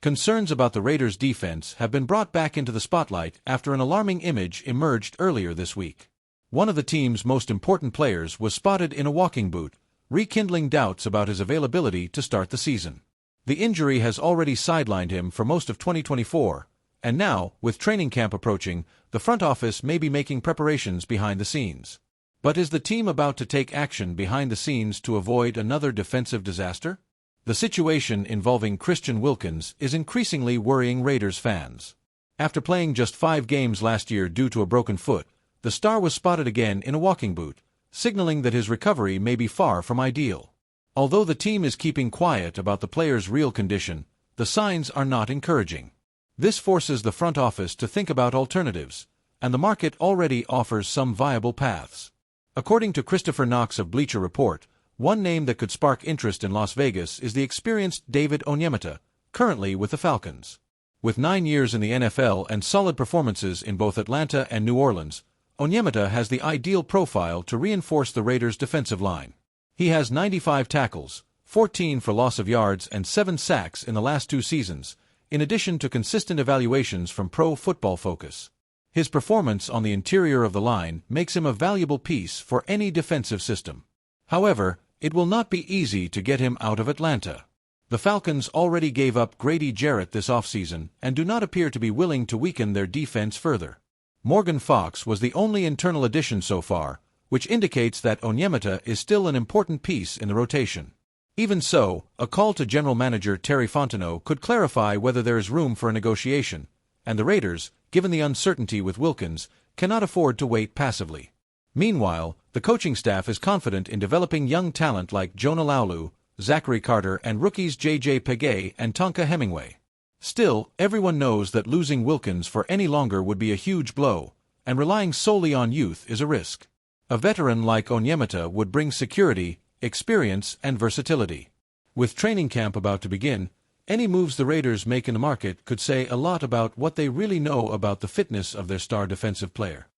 Concerns about the Raiders' defense have been brought back into the spotlight after an alarming image emerged earlier this week. One of the team's most important players was spotted in a walking boot, rekindling doubts about his availability to start the season. The injury has already sidelined him for most of 2024, and now, with training camp approaching, the front office may be making preparations behind the scenes. But is the team about to take action behind the scenes to avoid another defensive disaster? The situation involving Christian Wilkins is increasingly worrying Raiders fans. After playing just 5 games last year due to a broken foot, the star was spotted again in a walking boot, signaling that his recovery may be far from ideal. Although the team is keeping quiet about the player's real condition, the signs are not encouraging. This forces the front office to think about alternatives, and the market already offers some viable paths. According to Christopher Knox of Bleacher Report, one name that could spark interest in Las Vegas is the experienced David Onyemata, currently with the Falcons. With 9 years in the NFL and solid performances in both Atlanta and New Orleans, Onyemata has the ideal profile to reinforce the Raiders' defensive line. He has 95 tackles, 14 for loss of yards and 7 sacks in the last 2 seasons, in addition to consistent evaluations from Pro Football Focus. His performance on the interior of the line makes him a valuable piece for any defensive system. However, it will not be easy to get him out of Atlanta. The Falcons already gave up Grady Jarrett this offseason and do not appear to be willing to weaken their defense further. Morgan Fox was the only internal addition so far, which indicates that Onyemata is still an important piece in the rotation. Even so, a call to General Manager Terry Fontenot could clarify whether there is room for a negotiation, and the Raiders, given the uncertainty with Wilkins, cannot afford to wait passively. Meanwhile, the coaching staff is confident in developing young talent like Jonah Laulu, Zachary Carter, and rookies J.J. Pegay and Tonka Hemingway. Still, everyone knows that losing Wilkins for any longer would be a huge blow, and relying solely on youth is a risk. A veteran like Onyemata would bring security, experience, and versatility. With training camp about to begin, any moves the Raiders make in the market could say a lot about what they really know about the fitness of their star defensive player.